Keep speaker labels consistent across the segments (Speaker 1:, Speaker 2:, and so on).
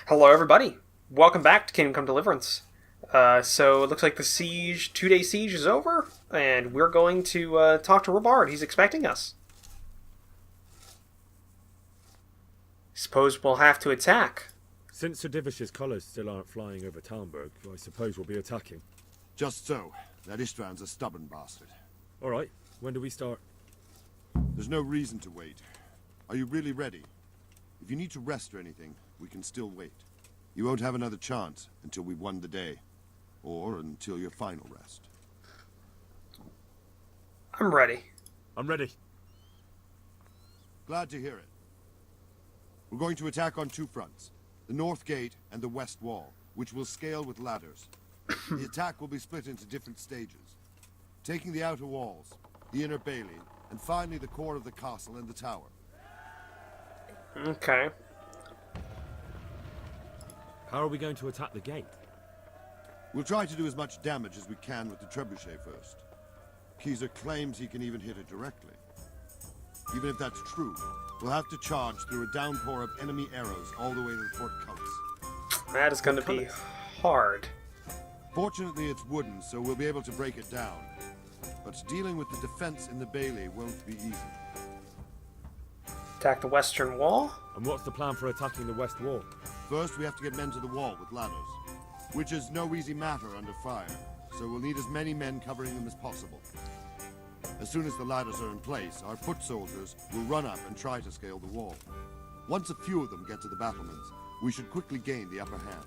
Speaker 1: Hello, everybody. Welcome back to Kingdom Come Deliverance. So it looks like the siege, 2-day siege, is over, and we're going to talk to Robard. He's expecting us. Suppose we'll have to attack.
Speaker 2: Since Sir Divish's colours still aren't flying over Talmberg, I suppose we'll be attacking.
Speaker 3: Just so. That Istvand's a stubborn bastard.
Speaker 2: Alright, when do we start?
Speaker 3: There's no reason to wait. Are you really ready? If you need to rest or anything, we can still wait. You won't have another chance until we've won the day. Or until your final rest.
Speaker 1: I'm ready.
Speaker 2: I'm ready.
Speaker 3: Glad to hear it. We're going to attack on two fronts. The North Gate and the West Wall, which will scale with ladders. The attack will be split into different stages. Taking the outer walls, the inner bailey, and finally the core of the castle and the tower.
Speaker 1: Okay.
Speaker 2: How are we going to attack the gate?
Speaker 3: We'll try to do as much damage as we can with the trebuchet first. Keezer claims he can even hit it directly. Even if that's true, we'll have to charge through a downpour of enemy arrows all the way to the portcullis.
Speaker 1: That is going to be hard.
Speaker 3: Fortunately, it's wooden, so we'll be able to break it down. But dealing with the defense in the bailey won't be easy.
Speaker 1: Attack the western wall?
Speaker 2: And what's the plan for attacking the west wall?
Speaker 3: First, we have to get men to the wall with ladders, which is no easy matter under fire, so we'll need as many men covering them as possible. As soon as the ladders are in place, our foot soldiers will run up and try to scale the wall. Once a few of them get to the battlements, we should quickly gain the upper hand.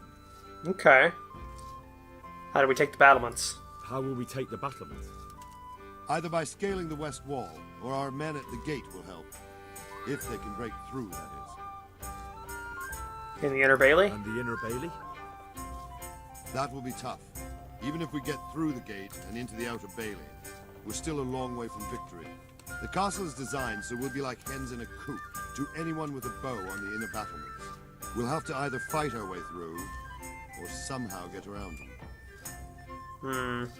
Speaker 1: Okay. How do we take the battlements?
Speaker 2: How will we take the battlements?
Speaker 3: Either by scaling the west wall, or our men at the gate will help. If they can break through, that is.
Speaker 1: In the inner bailey?
Speaker 2: And the inner bailey?
Speaker 3: That will be tough. Even if we get through the gate and into the outer bailey, we're still a long way from victory. The castle is designed so we'll be like hens in a coop to anyone with a bow on the inner battlements. We'll have to either fight our way through, or somehow get around them.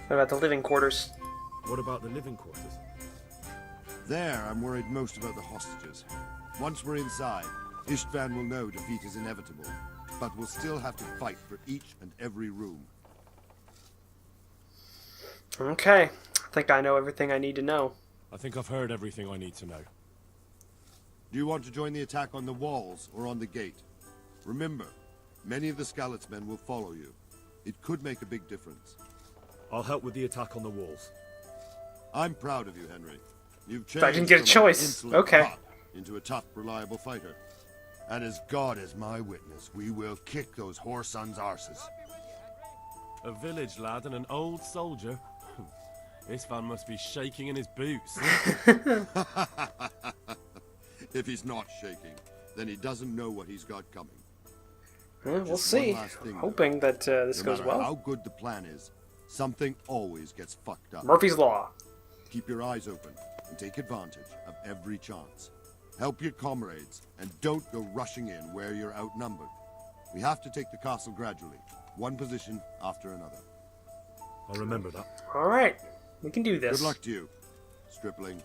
Speaker 1: What about the living quarters?
Speaker 2: What about the living quarters?
Speaker 3: There, I'm worried most about the hostages. Once we're inside, Istvand will know defeat is inevitable, but we'll still have to fight for each and every room.
Speaker 1: Okay. I think I know everything I need to know.
Speaker 2: I think I've heard everything I need to know.
Speaker 3: Do you want to join the attack on the walls or on the gate? Remember, many of the Skalitz men will follow you. It could make a big difference.
Speaker 2: I'll help with the attack on the walls.
Speaker 3: I'm proud of you, Henry. You've changed
Speaker 1: I didn't get a
Speaker 3: from an
Speaker 1: choice.
Speaker 3: insolent
Speaker 1: Okay.
Speaker 3: tot into a tough, reliable fighter. And as God is my witness, we will kick those whore sons' arses.
Speaker 2: A village lad and an old soldier? This man must be shaking in his boots.
Speaker 3: If he's not shaking, then he doesn't know what he's got coming.
Speaker 1: We'll
Speaker 3: Just
Speaker 1: see.
Speaker 3: one last thing,
Speaker 1: I'm
Speaker 3: though.
Speaker 1: hoping that this
Speaker 3: No
Speaker 1: goes
Speaker 3: matter
Speaker 1: well.
Speaker 3: how good the plan is, something always gets fucked up.
Speaker 1: Murphy's Law.
Speaker 3: Keep your eyes open and take advantage of every chance. Help your comrades and don't go rushing in where you're outnumbered. We have to take the castle gradually, one position after another.
Speaker 2: I'll remember that.
Speaker 1: All right. We can do this.
Speaker 3: Good luck to you, stripling.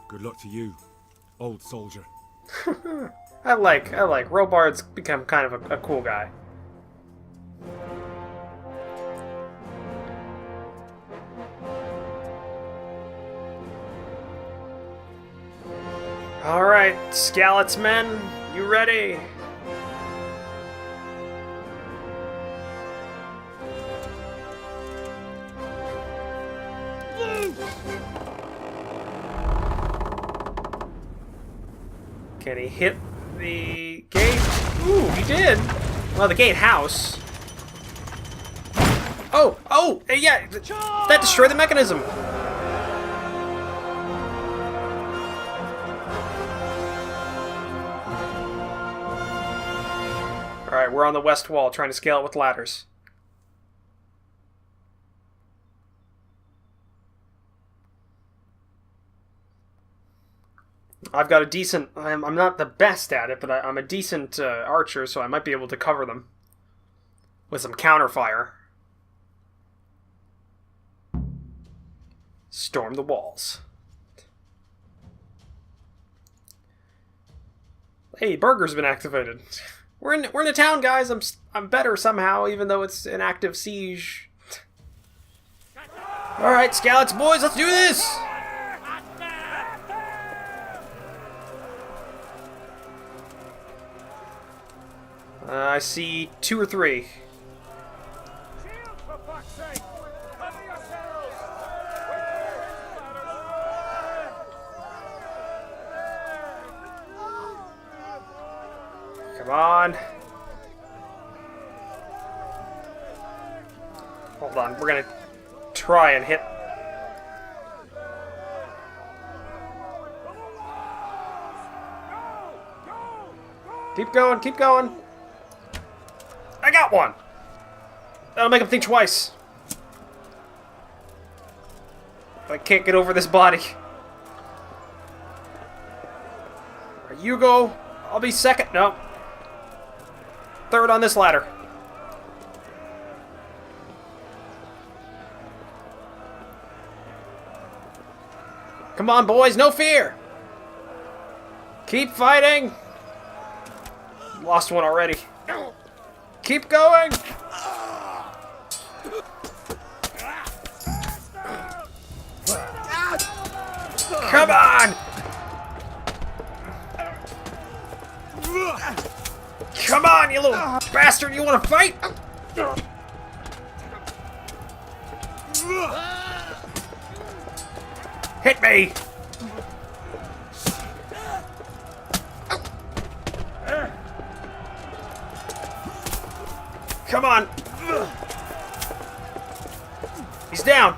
Speaker 2: Good luck to you, old soldier.
Speaker 1: I like. Robard's become kind of a cool guy. All right, Skalitz men, you ready? Can he hit the gate? Ooh, he did. Well, the gatehouse. Oh, yeah, that destroyed the mechanism. All right, we're on the west wall, trying to scale it with ladders. I've got a decent... I'm not the best at it, but I'm a decent archer, so I might be able to cover them with some counterfire. Storm the walls. Hey, burger's been activated. We're in a town, guys. I'm better somehow, even though it's an active siege. All right, scouts, boys, let's do this. I see 2 or 3. Come on. Hold on, we're gonna try and hit. Keep going, keep going. I got one. That'll make him think twice. I can't get over this body. You go. I'll be second. No. Third on this ladder. Come on, boys. No fear. Keep fighting. Lost one already. Keep going. Come on. Come on, you little bastard! You want to fight? Hit me! Come on! He's down!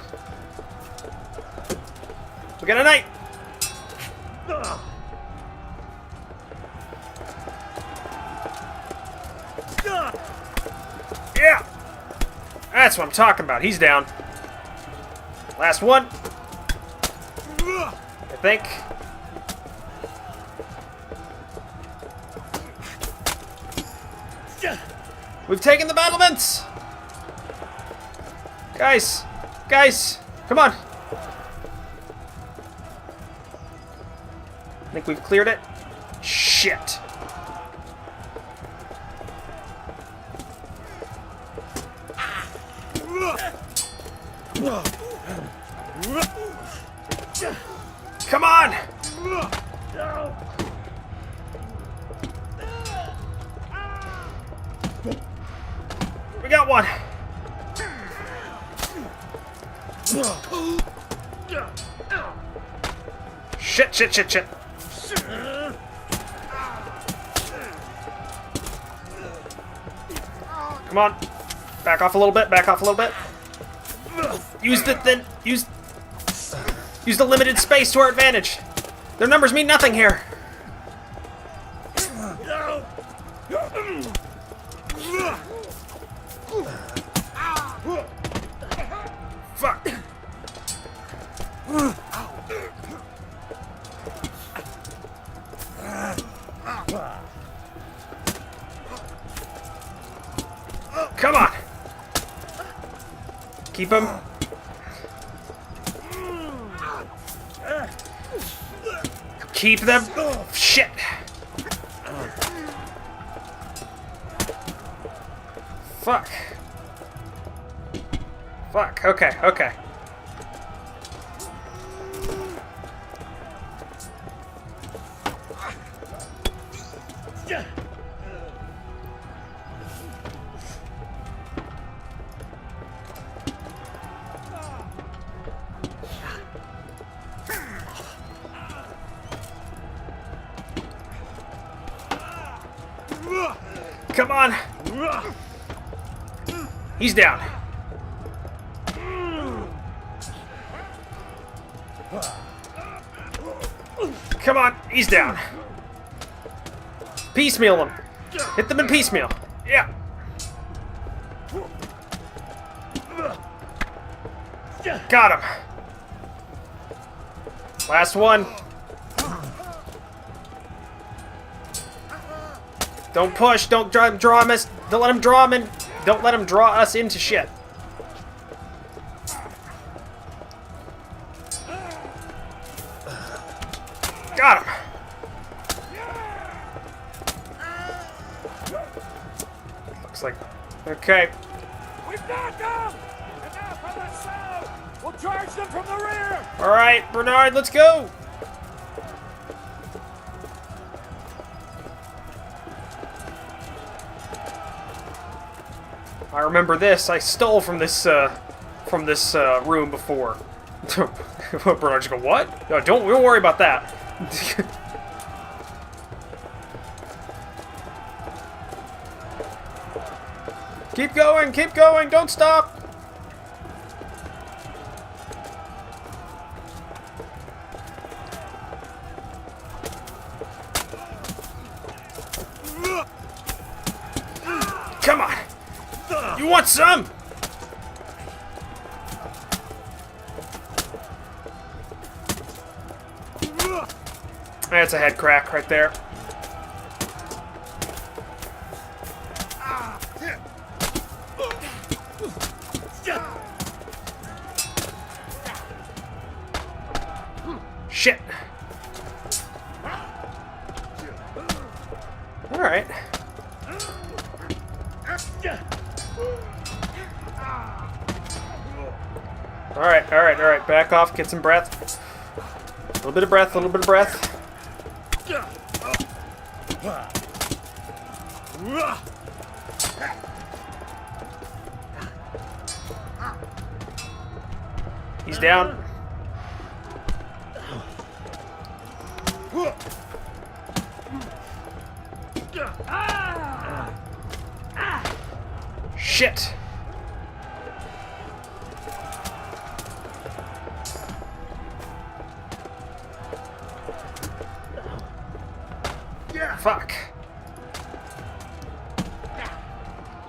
Speaker 1: We got a knight! Yeah! That's what I'm talking about. He's down. Last one. I think. We've taken the battlements! Guys! Guys! Come on! I think we've cleared it. Shit! Come on! We got one! Shit, shit, shit, shit. Come on. Back off a little bit, back off a little bit. Use the limited space to our advantage. Their numbers mean nothing here. Fuck. Come on. Keep him. Keep them. Shit. Fuck. Fuck. Okay, okay. Come on. He's down. Come on, he's down. Piecemeal them. Hit them in piecemeal. Yeah. Got him. Last one. Don't push. Don't draw him. Don't let him draw him in. Don't let him draw us into shit. Got him. Looks like... Okay.
Speaker 2: We've got them! And now for the south! We'll charge them from the rear!
Speaker 1: Alright, Bernard, let's go! I remember this. I stole from this room before. Bernard just go, what? No, don't worry about that. Keep going, don't stop! Come on! You want some? That's a head crack right there. Shit. Alright. Alright. Back off, get some breath. A little bit of breath. He's down. Shit. Fuck.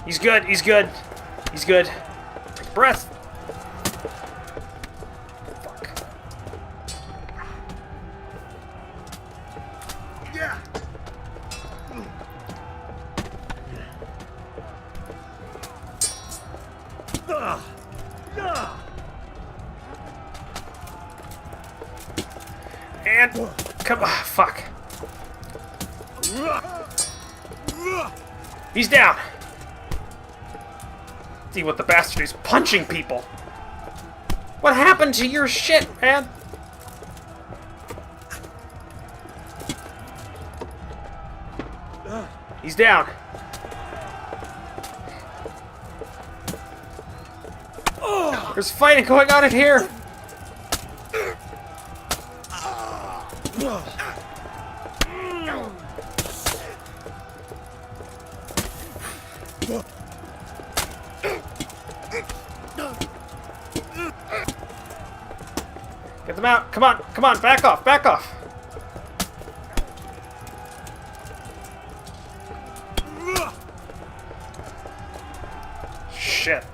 Speaker 1: He's good. Take breath. Fuck. And come on, fuck. He's down. See what the bastard is punching people. What happened to your shit, man? He's down. There's fighting going on in here. Get them out. Come on, back off. Shit.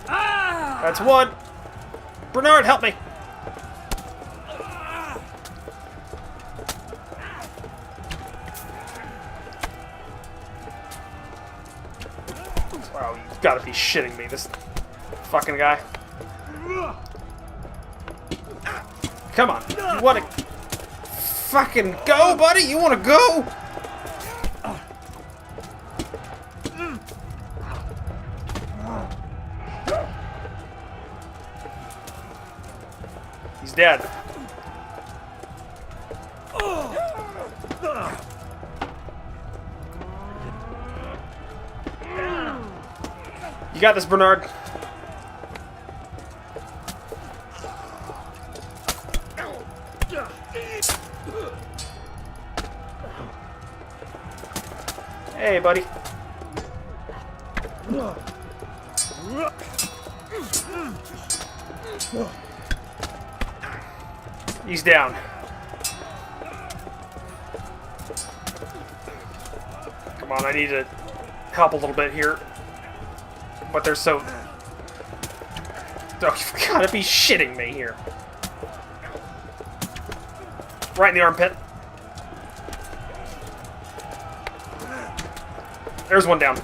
Speaker 1: That's one. Bernard, help me. Wow, you've got to be shitting me, this fucking guy. Come on, you want to fucking go, buddy? You want to go? He's dead. You got this, Bernard. Hey, buddy. He's down. Come on, I need to help a little bit here. But they're so... Oh, you've got to be shitting me here. Right in the armpit. There's one down.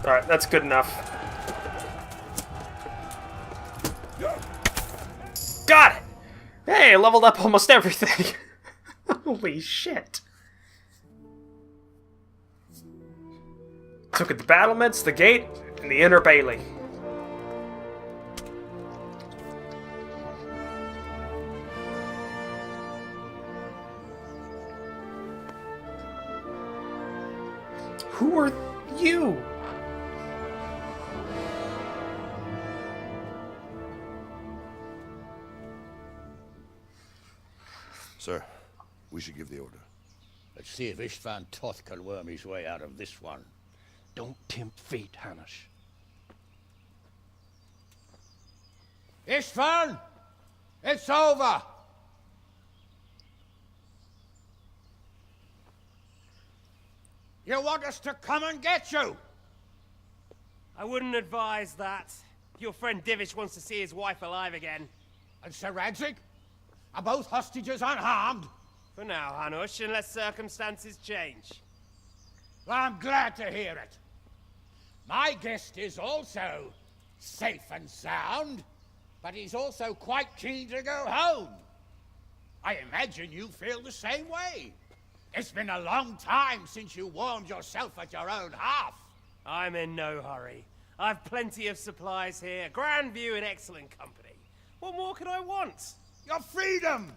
Speaker 1: Alright, that's good enough. Got it! Hey, I leveled up almost everything. Holy shit. Took at the battlements, the gate, and the inner bailey. Who are you?
Speaker 3: Sir, we should give the order.
Speaker 4: Let's see if Istvan Toth can worm his way out of this one.
Speaker 5: Don't tempt fate, Hanush.
Speaker 4: Istvan! It's over! You want us to come and get you?
Speaker 6: I wouldn't advise that. Your friend Divish wants to see his wife alive again.
Speaker 4: And Sir Radzig? Are both hostages unharmed?
Speaker 6: For now, Hanush, unless circumstances change.
Speaker 4: Well, I'm glad to hear it. My guest is also safe and sound, but he's also quite keen to go home. I imagine you feel the same way. It's been a long time since you warmed yourself at your own hearth.
Speaker 6: I'm in no hurry. I've plenty of supplies here, grand view and excellent company. What more could I want?
Speaker 4: Your freedom!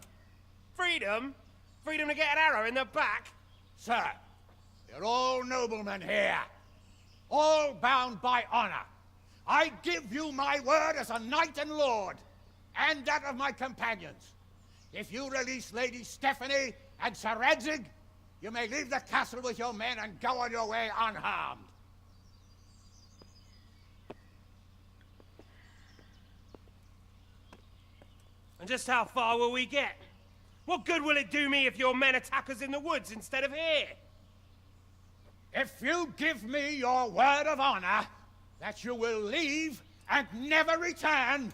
Speaker 6: Freedom? Freedom to get an arrow in the back?
Speaker 4: Sir, you're all noblemen here. All bound by honor. I give you my word as a knight and lord, and that of my companions. If you release Lady Stephanie and Sir Radzig, you may leave the castle with your men and go on your way unharmed.
Speaker 6: And just how far will we get? What good will it do me if your men attack us in the woods instead of here?
Speaker 4: If you give me your word of honor that you will leave and never return,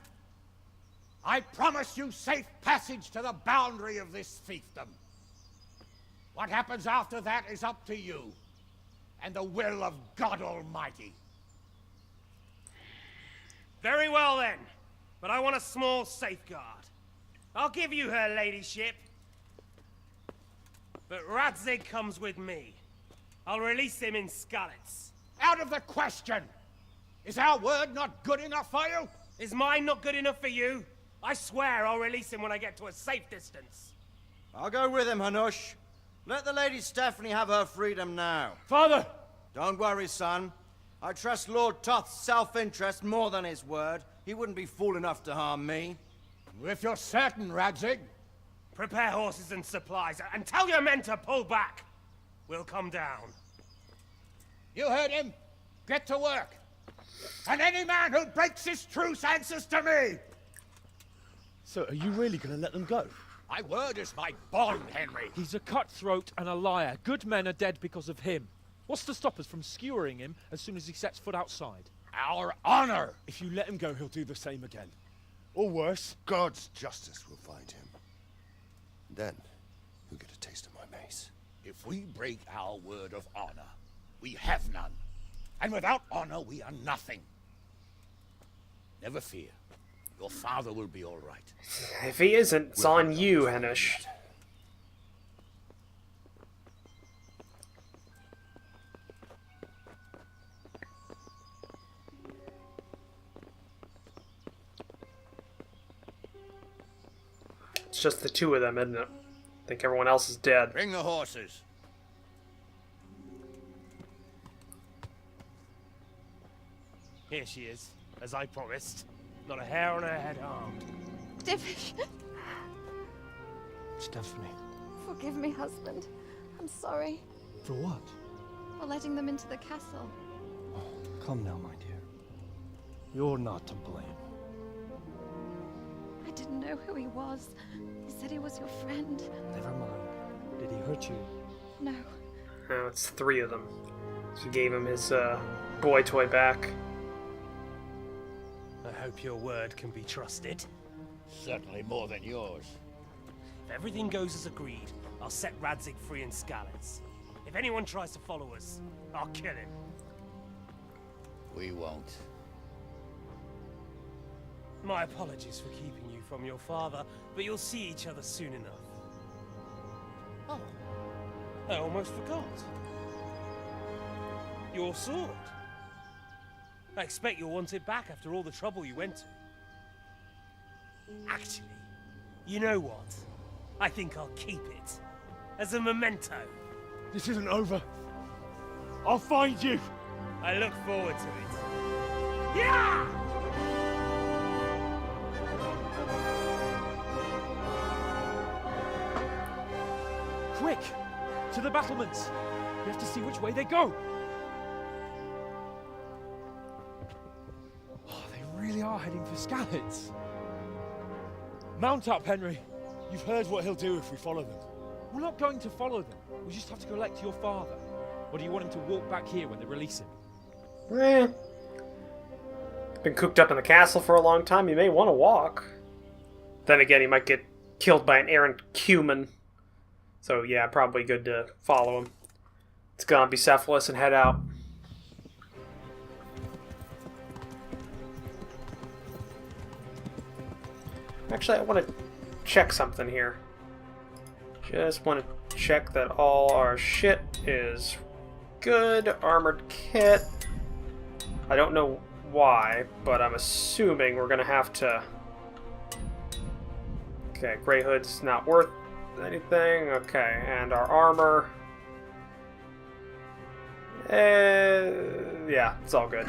Speaker 4: I promise you safe passage to the boundary of this fiefdom. What happens after that is up to you and the will of God Almighty.
Speaker 6: Very well then, but I want a small safeguard. I'll give you her ladyship, but Radzig comes with me. I'll release him in Skalitz.
Speaker 4: Out of the question! Is our word not good enough for you?
Speaker 6: Is mine not good enough for you? I swear I'll release him when I get to a safe distance.
Speaker 7: I'll go with him, Hanush. Let the Lady Stephanie have her freedom now.
Speaker 4: Father!
Speaker 7: Don't worry, son. I trust Lord Toth's self-interest more than his word. He wouldn't be fool enough to harm me.
Speaker 4: If you're certain, Radzig.
Speaker 6: Prepare horses and supplies, and tell your men to pull back. We'll come down.
Speaker 4: You heard him. Get to work. And any man who breaks this truce answers to me.
Speaker 5: So, are you really going to let them go?
Speaker 4: My word is my bond, Henry.
Speaker 5: He's a cutthroat and a liar. Good men are dead because of him. What's to stop us from skewering him as soon as he sets foot outside?
Speaker 4: Our honor.
Speaker 8: If you let him go, he'll do the same again. Or worse.
Speaker 3: God's justice will find him. Then, you'll get a taste of my mace.
Speaker 4: If we break our word of honor, we have none. And without honor, we are nothing. Never fear. Your father will be all right.
Speaker 1: If he isn't, it's on you, Hanush. It's just the two of them, isn't it? I think everyone else is dead.
Speaker 4: Bring the horses.
Speaker 6: Here she is, as I promised. Not a hair on her head harmed.
Speaker 9: Divish,
Speaker 5: Stephanie.
Speaker 9: forgive me, husband. I'm sorry
Speaker 5: For what?
Speaker 9: for letting them into the castle.
Speaker 5: Come now, my dear. You're not to blame.
Speaker 9: I didn't know who he was. He said he was your friend.
Speaker 5: Never mind. Did he hurt you?
Speaker 9: No,
Speaker 1: Oh, it's three of them. So he gave him his boy toy back.
Speaker 6: I hope your word can be trusted.
Speaker 4: Certainly more than yours.
Speaker 6: If everything goes as agreed, I'll set Radzig free in Skalitz. If anyone tries to follow us, I'll kill him.
Speaker 4: We won't.
Speaker 6: My apologies for keeping you from your father, but you'll see each other soon enough. Oh, I almost forgot. Your sword. I expect you'll want it back after all the trouble you went to. Actually, you know what? I think I'll keep it. As a memento.
Speaker 8: This isn't over. I'll find you.
Speaker 6: I look forward to it. Yeah!
Speaker 5: Quick! To the battlements! We have to see which way they go! Oh, they really are heading for Skalitz. Mount up, Henry.
Speaker 8: You've heard what he'll do if we follow them.
Speaker 5: We're not going to follow them. We just have to collect your father. Or do you want him to walk back here when they release him?
Speaker 1: Been cooped up in the castle for a long time. You may want to walk. Then again, he might get killed by an errant cumin. So yeah, probably good to follow him. Let's go on Bucephalus and head out. Actually, I want to check something here. Just want to check that all our shit is good. Armored kit. I don't know why, but I'm assuming we're going to have to... Okay, Grey Hood's not worth anything. Okay, and our armor... yeah, it's all good.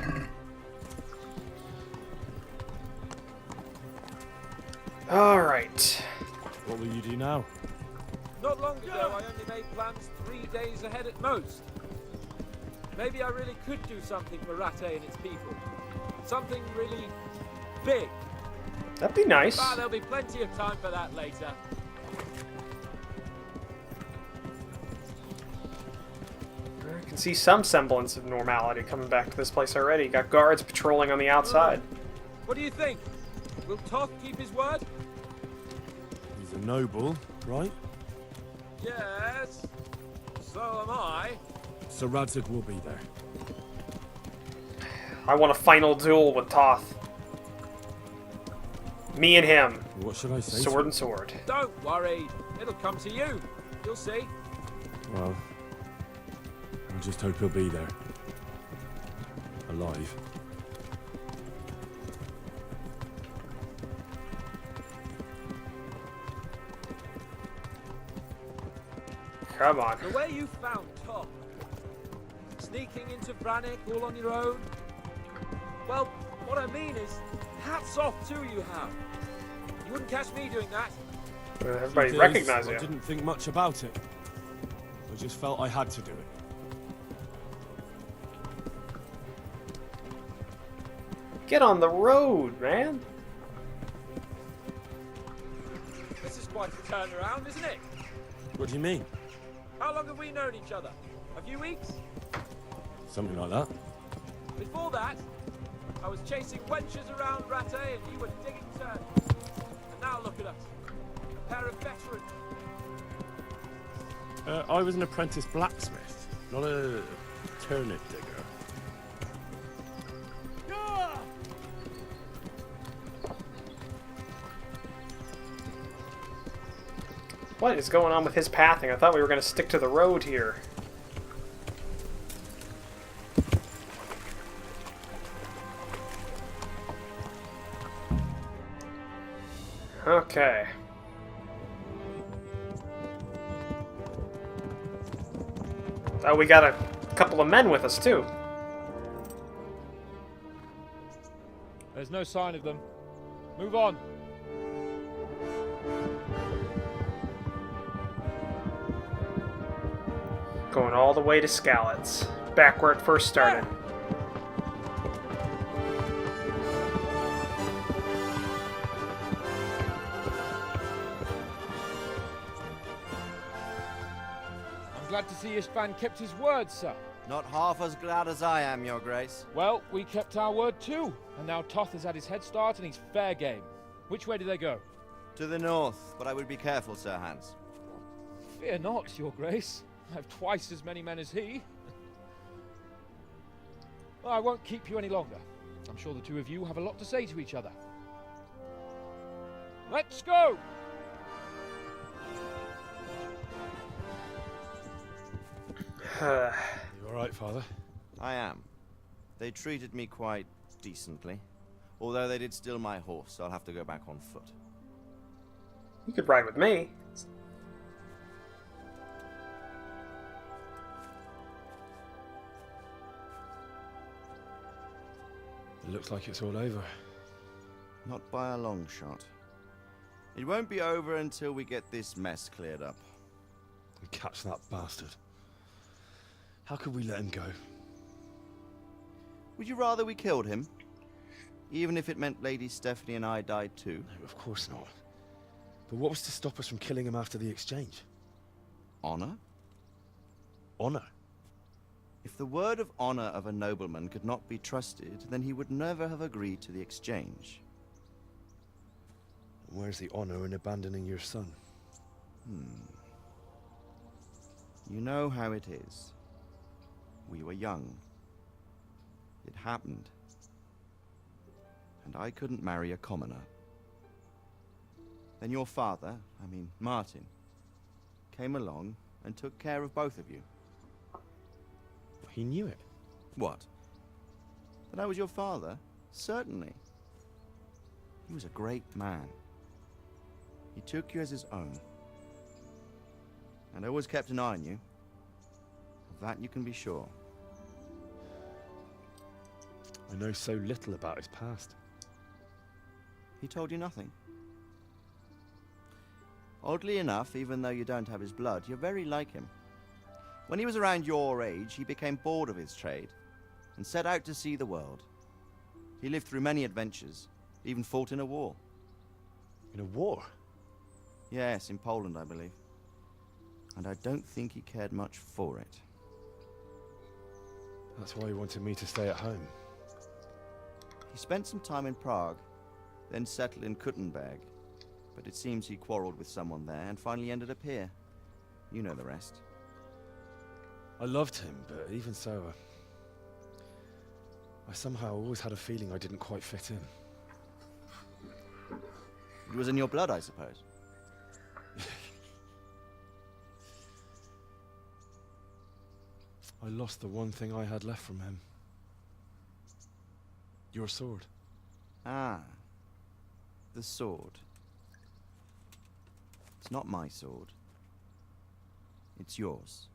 Speaker 1: Alright.
Speaker 2: What will you do now?
Speaker 5: Not long ago, I only made plans 3 days ahead at most. Maybe I really could do something for Rattay and its people. Something really big.
Speaker 1: That'd be nice.
Speaker 5: Ah, there'll be plenty of time for that later.
Speaker 1: I can see some semblance of normality coming back to this place already. Got guards patrolling on the outside.
Speaker 5: What do you think? Will Toth keep his word?
Speaker 2: He's a noble, right?
Speaker 5: Yes. So am I.
Speaker 2: So Radzig will be there.
Speaker 1: I want a final duel with Toth. Me and him.
Speaker 2: What should I say?
Speaker 1: Sword and sword.
Speaker 5: Don't worry. It'll come to you. You'll see.
Speaker 2: Well, I just hope he'll be there. Alive.
Speaker 1: Come on.
Speaker 5: The way you found Toth, sneaking into Brannick all on your own. Well, what I mean is, hats off to you, Hal. You wouldn't catch me doing that.
Speaker 1: Everybody
Speaker 2: Truth is,
Speaker 1: recognizes
Speaker 2: I
Speaker 1: you.
Speaker 2: didn't think much about it. I just felt I had to do it.
Speaker 1: Get on the road, man.
Speaker 5: This is quite a turnaround, isn't it?
Speaker 2: What do you mean?
Speaker 5: How long have we known each other? A few weeks?
Speaker 2: Something like that.
Speaker 5: Before that, I was chasing wenches around Rattay and you were digging turns. And now look at us. A pair of veterans.
Speaker 2: I was an apprentice blacksmith, not a turnip digger.
Speaker 1: What is going on with his pathing? I thought we were going to stick to the road here. Okay. Oh, we got a couple of men with us, too.
Speaker 5: There's no sign of them. Move on.
Speaker 1: Going all the way to Skalitz. Back where it first started.
Speaker 5: I'm glad to see Istvan kept his word, sir.
Speaker 7: Not half as glad as I am, Your Grace.
Speaker 5: Well, we kept our word too. And now Toth has had his head start and he's fair game. Which way do they go?
Speaker 7: To the north, but I would be careful, Sir Hans.
Speaker 5: Fear not, Your Grace. I have twice as many men as he. Well, I won't keep you any longer. I'm sure the two of you have a lot to say to each other. Let's go!
Speaker 8: You alright, Father?
Speaker 7: I am. They treated me quite decently. Although they did steal my horse, so I'll have to go back on foot.
Speaker 1: You could ride with me.
Speaker 8: It looks like it's all over.
Speaker 7: Not by a long shot. It won't be over until we get this mess cleared up.
Speaker 8: And catch that bastard. How could we let him go?
Speaker 7: Would you rather we killed him? Even if it meant Lady Stephanie and I died too?
Speaker 8: No, of course not. But what was to stop us from killing him after the exchange?
Speaker 7: Honor?
Speaker 8: Honor?
Speaker 7: If the word of honor of a nobleman could not be trusted, then he would never have agreed to the exchange.
Speaker 8: Where's the honor in abandoning your son?
Speaker 7: You know how it is. We were young. It happened. And I couldn't marry a commoner. Then your father, Martin, came along and took care of both of you.
Speaker 8: He knew it.
Speaker 7: What? That I was your father? Certainly. He was a great man. He took you as his own. And always kept an eye on you. Of that you can be sure.
Speaker 8: I know so little about his past.
Speaker 7: He told you nothing? Oddly enough, even though you don't have his blood, you're very like him. When he was around your age, he became bored of his trade and set out to see the world. He lived through many adventures, even fought in a war.
Speaker 8: In a war?
Speaker 7: Yes, in Poland, I believe. And I don't think he cared much for it.
Speaker 8: That's why he wanted me to stay at home.
Speaker 7: He spent some time in Prague, then settled in Kuttenberg. But it seems he quarreled with someone there and finally ended up here. You know the rest.
Speaker 8: I loved him, but even so, I somehow always had a feeling I didn't quite fit in.
Speaker 7: It was in your blood, I suppose.
Speaker 8: I lost the one thing I had left from him. Your sword.
Speaker 7: Ah. The sword. It's not my sword. It's yours.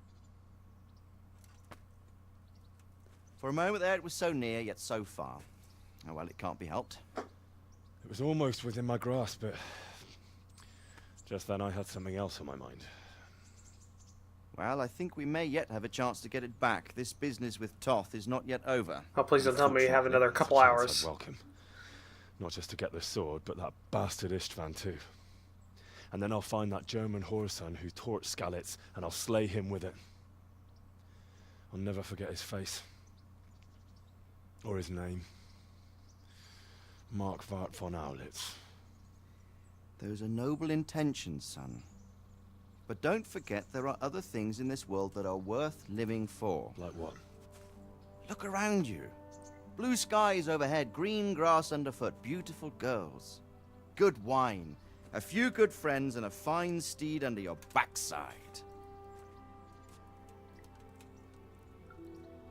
Speaker 7: For a moment there it was so near, yet so far. Oh well, it can't be helped.
Speaker 8: It was almost within my grasp, but just then I had something else on my mind.
Speaker 7: Well, I think we may yet have a chance to get it back. This business with Toth is not yet over.
Speaker 1: Oh, please don't tell me you have another couple
Speaker 8: That's a
Speaker 1: hours.
Speaker 8: chance I'd welcome. Not just to get the sword, but that bastard Istvan too. And then I'll find that German whoreson who torched Skalitz, and I'll slay him with it. I'll never forget his face. Or his name. Mark Vart von Aulitz.
Speaker 7: Those are noble intentions, son. But don't forget there are other things in this world that are worth living for.
Speaker 8: Like what?
Speaker 7: Look around you. Blue skies overhead, green grass underfoot, beautiful girls. Good wine, a few good friends, and a fine steed under your backside.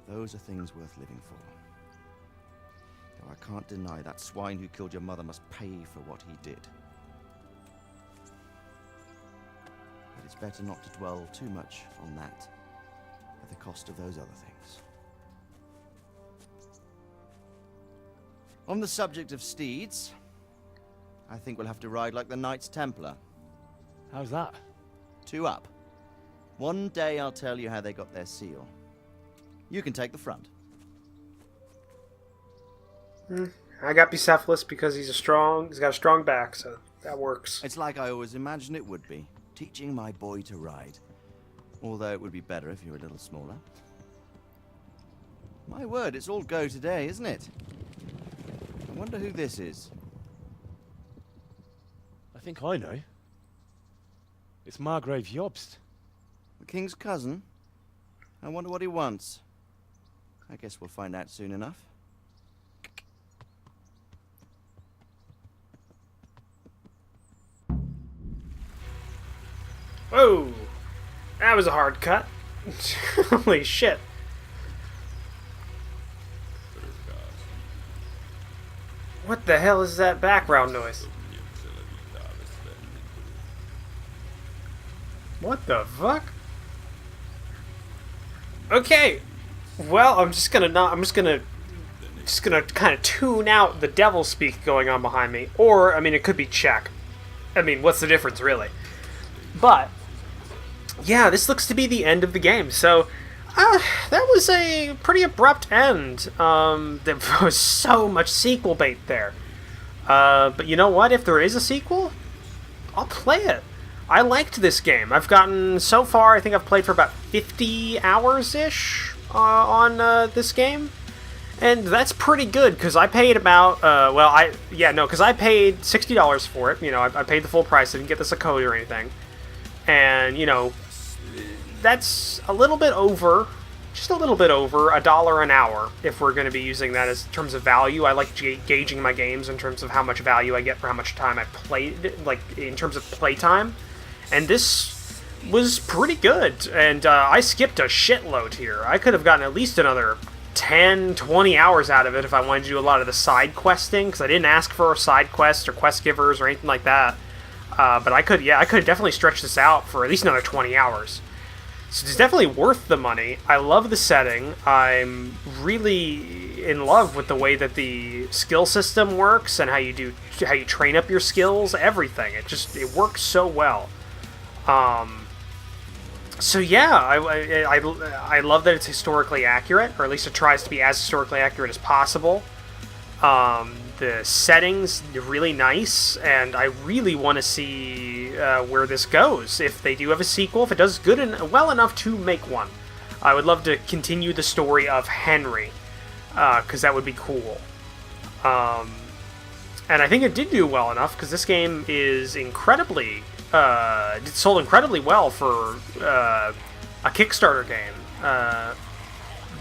Speaker 7: Those are things worth living for. Though I can't deny that swine who killed your mother must pay for what he did. But it's better not to dwell too much on that at the cost of those other things. On the subject of steeds, I think we'll have to ride like the Knights Templar.
Speaker 8: How's that?
Speaker 7: 2 up. One day I'll tell you how they got their seal. You can take the front.
Speaker 1: I got Bucephalus because he's got a strong back, so that works.
Speaker 7: It's like I always imagined it would be, teaching my boy to ride. Although it would be better if you were a little smaller. My word, it's all go today, isn't it? I wonder who this is.
Speaker 8: I think I know. It's Margrave Jobst.
Speaker 7: The king's cousin? I wonder what he wants. I guess we'll find out soon enough.
Speaker 1: Whoa! That was a hard cut. Holy shit. What the hell is that background noise? What the fuck? Okay. Well, I'm just gonna kind of tune out the devil speak going on behind me. Or, I mean, it could be Czech. I mean, what's the difference, really? But, yeah, this looks to be the end of the game. So, that was a pretty abrupt end. There was so much sequel bait there. But you know what? If there is a sequel, I'll play it. I liked this game. I've gotten, so far, I think I've played for about 50 hours-ish on this game. And that's pretty good, because I paid about, because I paid $60 for it. You know, I paid the full price. I didn't get this a code or anything. And, you know, that's a little bit over, just a little bit over $1 an hour, if we're going to be using that as terms of value. I like gauging my games in terms of how much value I get for how much time I played, like, in terms of playtime. And this was pretty good, and I skipped a shitload here. I could have gotten at least another 10, 20 hours out of it if I wanted to do a lot of the side questing, because I didn't ask for side quests or quest givers or anything like that. But I could definitely stretch this out for at least another 20 hours. So it's definitely worth the money. I love the setting. I'm really in love with the way that the skill system works and how you train up your skills, everything. It works so well. So yeah, I love that it's historically accurate, or at least it tries to be as historically accurate as possible. The settings are really nice, and I really want to see where this goes. If they do have a sequel, if it does good and well enough to make one, I would love to continue the story of Henry, because that would be cool. And I think it did do well enough, because this game is incredibly... it sold incredibly well for a Kickstarter game.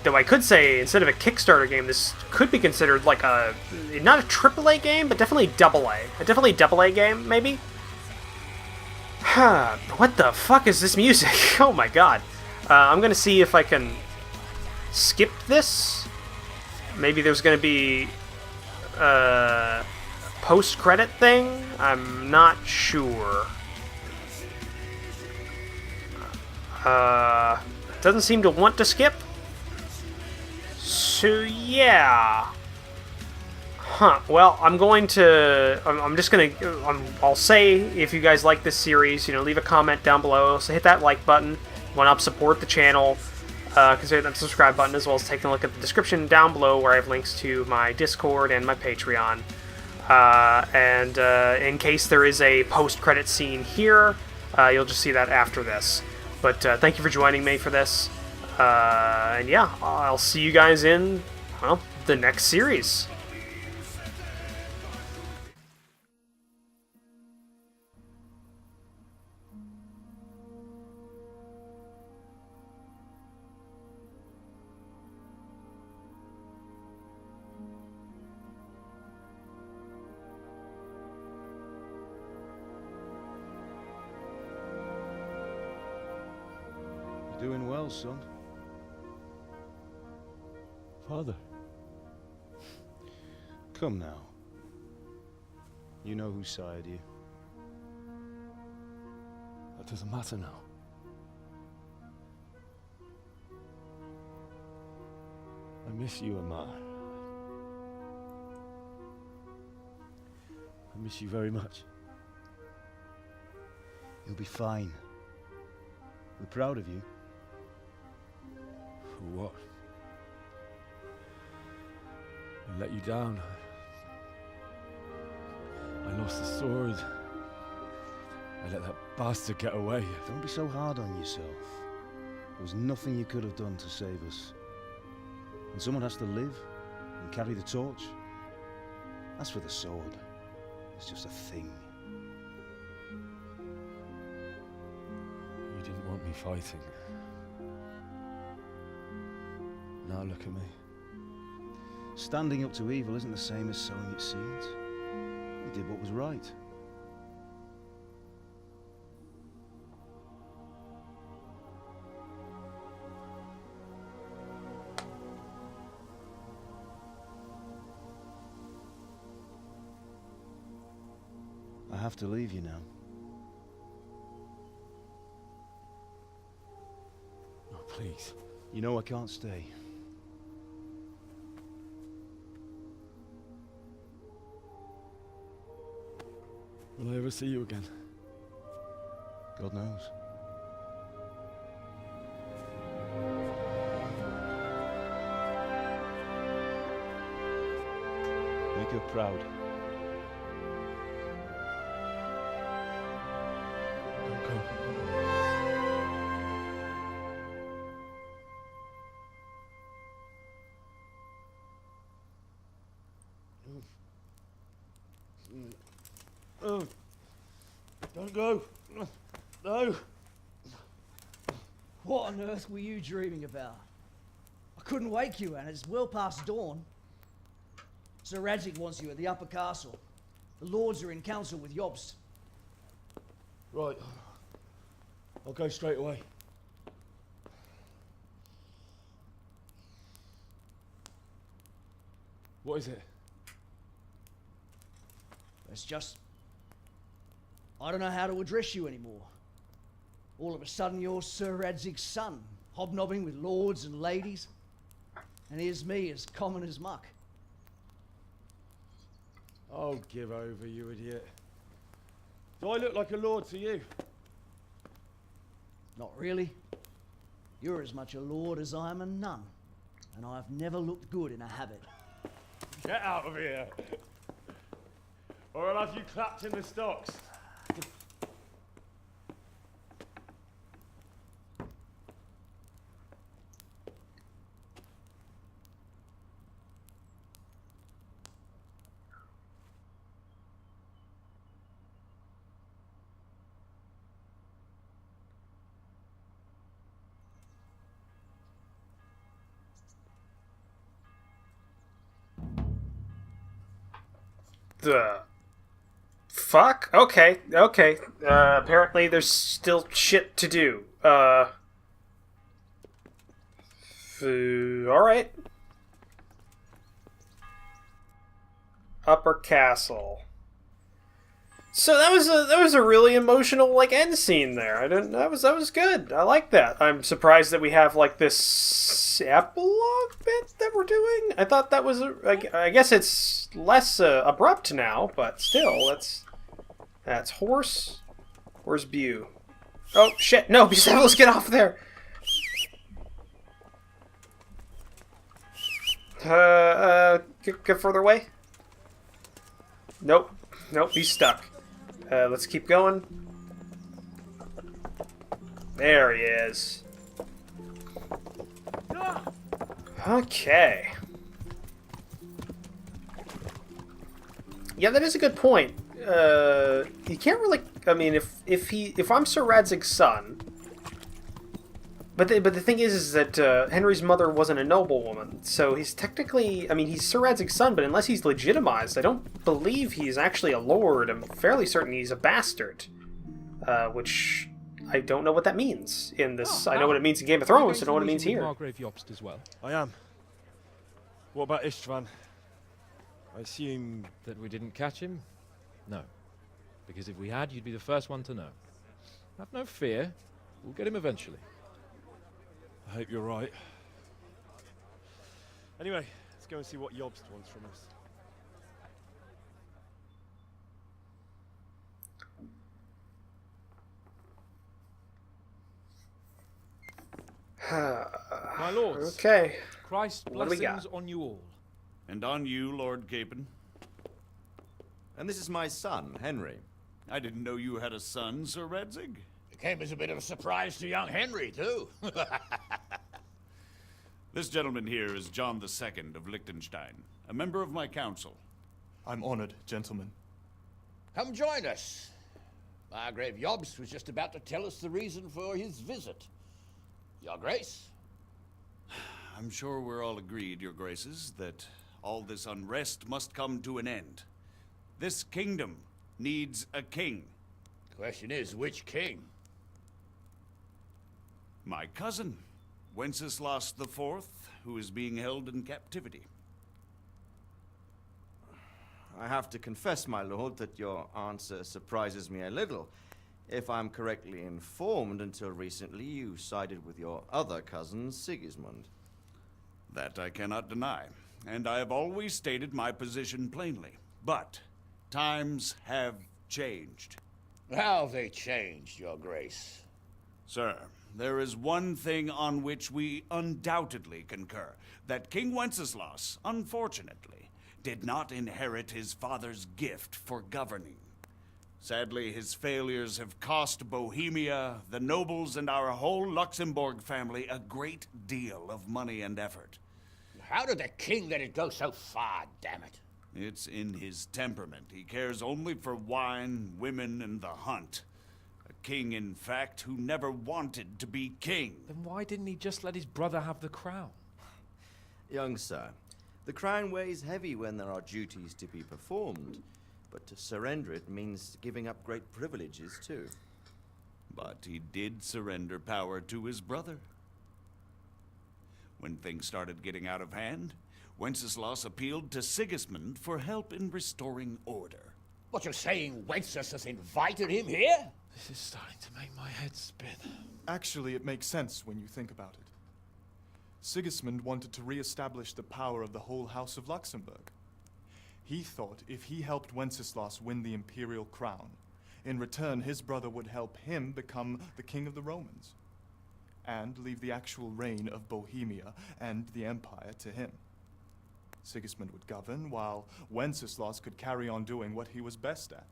Speaker 1: Though I could say, instead of a Kickstarter game, this could be considered like not a AAA game, but definitely AA. Definitely AA game, maybe? What the fuck is this music? Oh my god. I'm gonna see if I can skip this. Maybe there's gonna be a post-credit thing? I'm not sure. Doesn't seem to want to skip. So yeah. Well, I'll say, if you guys like this series, you know, leave a comment down below. So hit that like button. Want to help support the channel, consider that subscribe button, as well as taking a look at the description down below, where I have links to my Discord and my Patreon. And in case there is a post-credit scene here, you'll just see that after this. But thank you for joining me for this. And yeah, I'll see you guys in, well, the next series.
Speaker 10: Doing well, son.
Speaker 8: Father.
Speaker 10: Come now. You know who sired you.
Speaker 8: That doesn't matter now. I miss you, Amar. I miss you very much.
Speaker 10: You'll be fine. We're proud of you.
Speaker 8: For what? I let you down. I lost the sword. I let that bastard get away.
Speaker 10: Don't be so hard on yourself. There was nothing you could have done to save us. And someone has to live and carry the torch. As for the sword, it's just a thing.
Speaker 8: You didn't want me fighting. Now look at me.
Speaker 10: Standing up to evil isn't the same as sowing its seeds. You did what was right. have to leave you now.
Speaker 8: Oh, please.
Speaker 10: You know I can't stay.
Speaker 8: Will I ever see you again?
Speaker 10: God knows. Make her proud.
Speaker 8: Don't go.
Speaker 10: Oh, don't go. No.
Speaker 11: What on earth were you dreaming about? I couldn't wake you, and it's well past dawn. Sir Radzig wants you at the upper castle. The lords are in council with Jobst.
Speaker 10: Right. I'll go straight away.
Speaker 8: What is it?
Speaker 11: It's just... I don't know how to address you anymore. All of a sudden you're Sir Radzig's son, hobnobbing with lords and ladies. And here's me, as common as muck.
Speaker 10: Oh, give over, you idiot. Do I look like a lord to you?
Speaker 11: Not really. You're as much a lord as I am a nun. And I've never looked good in a habit.
Speaker 10: Get out of here! Or I'll have you clapped in the stocks.
Speaker 1: The fuck? Okay. Apparently there's still shit to do. Alright. Upper Castle. So that was a really emotional like end scene there. That was good. I like that. I'm surprised that we have like this epilogue bit that we're doing. I thought that was I guess it's less abrupt now, but still that's Horse. Where's Bew? Oh shit! No, let's get off there. Get further away. Nope, he's stuck. Let's keep going. There he is. Okay. Yeah, that is a good point. You can't really. I mean, if I'm Sir Radzig's son, but the thing is that Henry's mother wasn't a noblewoman, so he's technically. I mean, he's Sir Radzig's son, but unless he's legitimized, I don't believe he's actually a lord. I'm fairly certain he's a bastard, which I don't know what that means in this. I know what it means in Game of Thrones. I know what it means here.
Speaker 5: Margrave Jobst as well.
Speaker 8: I am. What about Istvan? I assume
Speaker 5: that we didn't catch him? No. Because if we had, you'd be the first one to know. Have no fear. We'll get him eventually.
Speaker 8: I hope you're right. Anyway, let's go and see what Jobst wants from us.
Speaker 5: My lords.
Speaker 1: Okay.
Speaker 5: Christ's
Speaker 1: What do we
Speaker 5: blessings
Speaker 1: got?
Speaker 5: on you all.
Speaker 12: And on you, Lord Capon.
Speaker 7: And this is my son, Henry.
Speaker 12: I didn't know you had a son, Sir Radzig.
Speaker 4: It came as a bit of a surprise to young Henry, too.
Speaker 12: This gentleman here is John II of Liechtenstein, a member of my council.
Speaker 13: I'm honored, gentlemen.
Speaker 4: Come join us. Margrave Jobst was just about to tell us the reason for his visit. Your Grace?
Speaker 12: I'm sure we're all agreed, Your Graces, that all this unrest must come to an end. This kingdom needs a king.
Speaker 4: Question is, which king?
Speaker 12: My cousin, Wenceslas IV, who is being held in captivity.
Speaker 7: I have to confess, my lord, that your answer surprises me a little. If I'm correctly informed, until recently you sided with your other cousin, Sigismund.
Speaker 12: That I cannot deny, and I have always stated my position plainly. But times have changed.
Speaker 4: How have they changed, Your Grace?
Speaker 12: Sir, there is one thing on which we undoubtedly concur, that King Wenceslas, unfortunately, did not inherit his father's gift for governing. Sadly, his failures have cost Bohemia, the nobles, and our whole Luxembourg family a great deal of money and effort.
Speaker 4: How did the king let it go so far, damn it?
Speaker 12: It's in his temperament. He cares only for wine, women, and the hunt. A king, in fact, who never wanted to be king.
Speaker 5: Then why didn't he just let his brother have the crown?
Speaker 7: Young sir, the crown weighs heavy when there are duties to be performed, but to surrender it means giving up great privileges too.
Speaker 12: But he did surrender power to his brother. When things started getting out of hand, Wenceslas appealed to Sigismund for help in restoring order.
Speaker 4: What, you're saying Wenceslas invited him here?
Speaker 5: This is starting to make my head spin.
Speaker 13: Actually, it makes sense when you think about it. Sigismund wanted to re-establish the power of the whole House of Luxembourg. He thought if he helped Wenceslas win the imperial crown, in return his brother would help him become the king of the Romans, and leave the actual reign of Bohemia and the empire to him. Sigismund would govern, while Wenceslas could carry on doing what he was best at,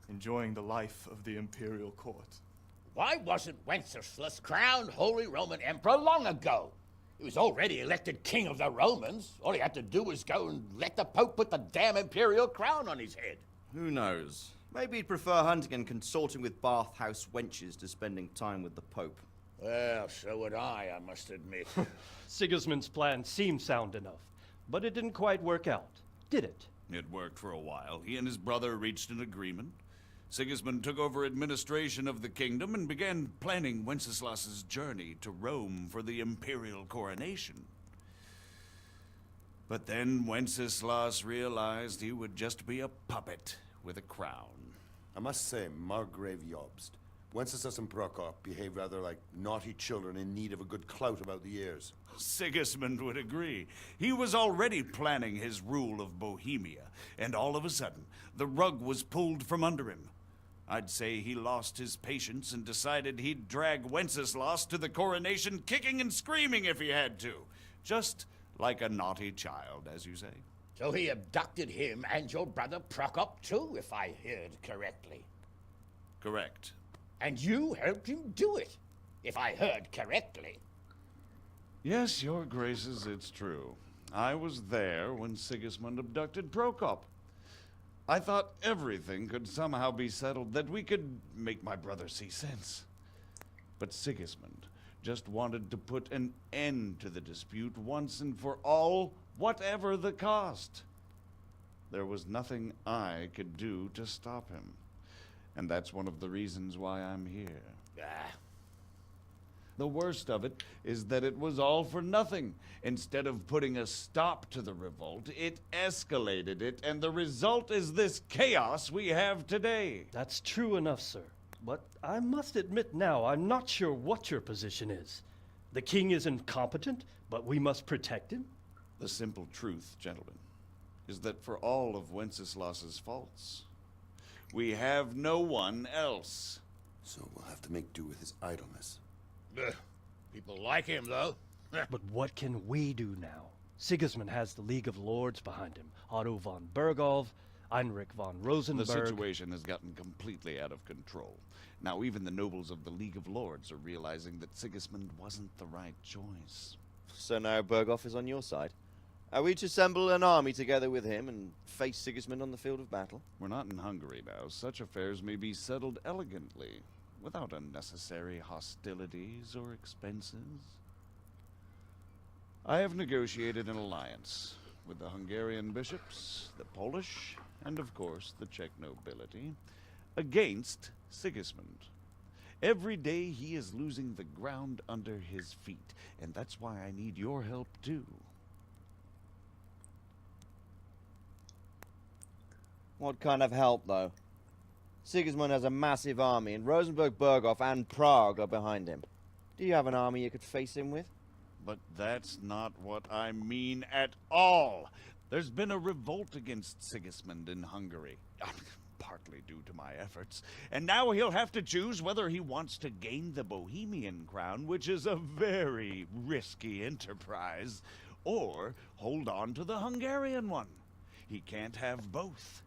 Speaker 13: enjoying the life of the imperial court.
Speaker 4: Why wasn't Wenceslas crowned Holy Roman Emperor long ago? He was already elected king of the Romans. All he had to do was go and let the Pope put the damn imperial crown on his head.
Speaker 7: Who knows? Maybe he'd prefer hunting and consorting with bathhouse wenches to spending time with the Pope.
Speaker 4: Well, so would I must admit.
Speaker 14: Sigismund's plan seemed sound enough, but it didn't quite work out, did it?
Speaker 12: It worked for a while. He and his brother reached an agreement. Sigismund took over administration of the kingdom and began planning Wenceslas's journey to Rome for the imperial coronation. But then Wenceslas realized he would just be a puppet with a crown.
Speaker 3: I must say, Margrave Jobst, Wenceslas and Prokop behave rather like naughty children in need of a good clout about the ears.
Speaker 12: Sigismund would agree. He was already planning his rule of Bohemia, and all of a sudden, the rug was pulled from under him. I'd say he lost his patience and decided he'd drag Wenceslas to the coronation kicking and screaming if he had to. Just like a naughty child, as you say.
Speaker 4: So he abducted him and your brother Prokop too, if I heard correctly.
Speaker 12: Correct.
Speaker 4: And you helped him do it, if I heard correctly.
Speaker 12: Yes, your graces, it's true. I was there when Sigismund abducted Prokop. I thought everything could somehow be settled, that we could make my brother see sense. But Sigismund just wanted to put an end to the dispute once and for all, whatever the cost. There was nothing I could do to stop him. And that's one of the reasons why I'm here. The worst of it is that it was all for nothing. Instead of putting a stop to the revolt, it escalated it, and the result is this chaos we have today.
Speaker 14: That's true enough, sir. But I must admit now, I'm not sure what your position is. The king is incompetent, but we must protect him?
Speaker 12: The simple truth, gentlemen, is that for all of Wenceslas's faults, we have no one else.
Speaker 3: So we'll have to make do with his idleness.
Speaker 4: People like him, though.
Speaker 14: But what can we do now? Sigismund has the League of Lords behind him. Otto von Bergholf, Heinrich von Rosenberg.
Speaker 12: The situation has gotten completely out of control. Now even the nobles of the League of Lords are realizing that Sigismund wasn't the right choice.
Speaker 7: So now Berghof is on your side. Are we to assemble an army together with him and face Sigismund on the field of battle?
Speaker 12: We're not in Hungary now. Such affairs may be settled elegantly, without unnecessary hostilities or expenses. I have negotiated an alliance with the Hungarian bishops, the Polish, and of course the Czech nobility, against Sigismund. Every day he is losing the ground under his feet, and that's why I need your help too.
Speaker 7: What kind of help, though? Sigismund has a massive army, and Rosenberg, Berghoff, and Prague are behind him. Do you have an army you could face him with?
Speaker 12: But that's not what I mean at all. There's been a revolt against Sigismund in Hungary, partly due to my efforts, and now he'll have to choose whether he wants to gain the Bohemian crown, which is a very risky enterprise, or hold on to the Hungarian one. He can't have both.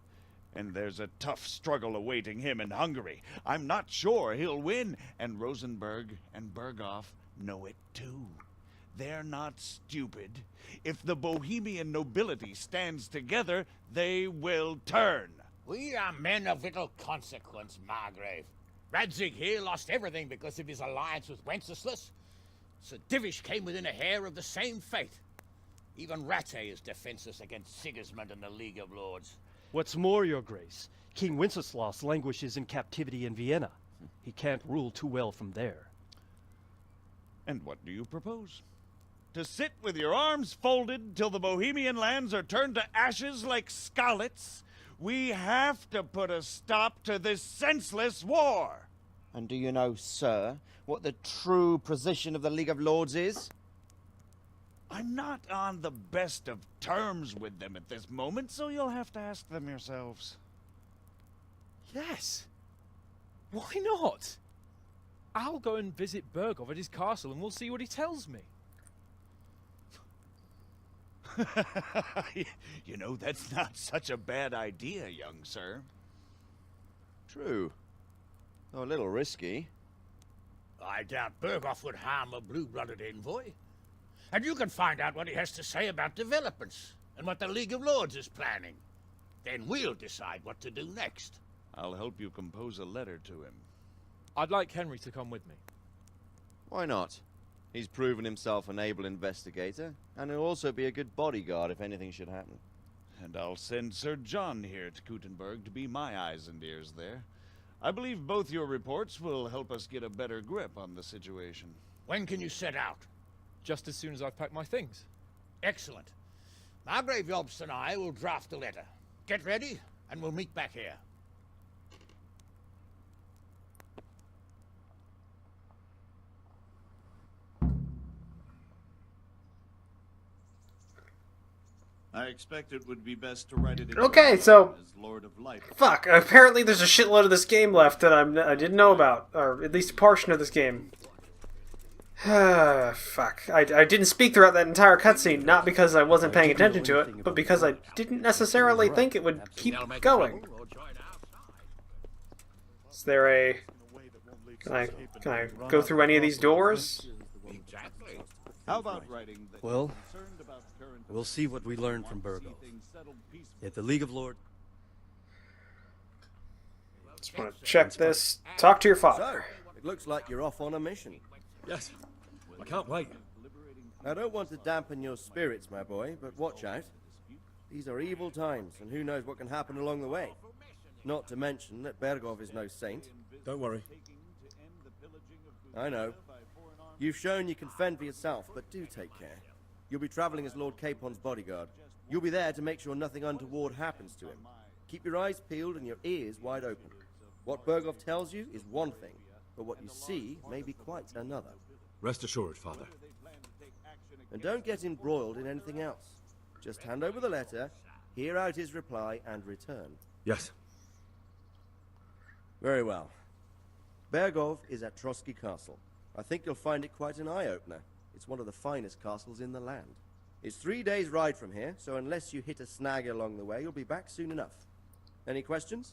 Speaker 12: And there's a tough struggle awaiting him in Hungary. I'm not sure he'll win, and Rosenberg and Berghoff know it too. They're not stupid. If the Bohemian nobility stands together, they will turn.
Speaker 4: We are men of little consequence, Margrave. Radzig here lost everything because of his alliance with Wenceslas. Sir Divish came within a hair of the same fate. Even Rattay is defenseless against Sigismund and the League of Lords.
Speaker 14: What's more, Your Grace, King Wenceslas languishes in captivity in Vienna. He can't rule too well from there.
Speaker 12: And what do you propose? To sit with your arms folded till the Bohemian lands are turned to ashes like Skalitz? We have to put a stop to this senseless war!
Speaker 7: And do you know, sir, what the true position of the League of Lords is?
Speaker 12: I'm not on the best of terms with them at this moment, so you'll have to ask them yourselves.
Speaker 5: Yes. Why not? I'll go and visit Berghoff at his castle and we'll see what he tells me.
Speaker 12: You know, that's not such a bad idea, young sir.
Speaker 7: True. Though a little risky.
Speaker 4: I doubt Berghoff would harm a blue-blooded envoy. And you can find out what he has to say about developments and what the League of Lords is planning. Then we'll decide what to do next.
Speaker 12: I'll help you compose a letter to him.
Speaker 5: I'd like Henry to come with me.
Speaker 7: Why not? He's proven himself an able investigator, and he'll also be a good bodyguard if anything should happen.
Speaker 12: And I'll send Sir John here to Kuttenberg to be my eyes and ears there. I believe both your reports will help us get a better grip on the situation.
Speaker 4: When can you set out?
Speaker 5: Just as soon as I've packed my things.
Speaker 4: Excellent. Margrave Jobst and I will draft a letter. Get ready, and we'll meet back here.
Speaker 15: I expect it would be best to write it in
Speaker 1: Okay, so
Speaker 15: as Lord of Light.
Speaker 1: fuck. Apparently, there's a shitload of this game left that I didn't know about, or at least a portion of this game. Fuck. I didn't speak throughout that entire cutscene, not because I wasn't paying attention to it, but because I didn't necessarily think it would keep going. Is there a... Can I go through any of these doors?
Speaker 15: How about writing that
Speaker 16: Well, we'll see what we learn from Berghoff. If the League of Lords...
Speaker 1: Just want to check this. Talk to your father.
Speaker 17: So, it looks like you're off on a mission.
Speaker 2: Yes. I can't wait.
Speaker 17: I don't want to dampen your spirits, my boy, but watch out. These are evil times, and who knows what can happen along the way. Not to mention that Berghoff is no saint.
Speaker 16: Don't worry.
Speaker 17: I know. You've shown you can fend for yourself, but do take care. You'll be traveling as Lord Capon's bodyguard. You'll be there to make sure nothing untoward happens to him. Keep your eyes peeled and your ears wide open. What Berghoff tells you is one thing, but what you see may be quite another.
Speaker 2: Rest assured, Father.
Speaker 17: And don't get embroiled in anything else. Just hand over the letter, hear out his reply, and return.
Speaker 2: Yes.
Speaker 17: Very well. Berghoff is at Trotsky Castle. I think you'll find it quite an eye-opener. It's one of the finest castles in the land. It's 3 days' ride from here, so unless you hit a snag along the way, you'll be back soon enough. Any questions?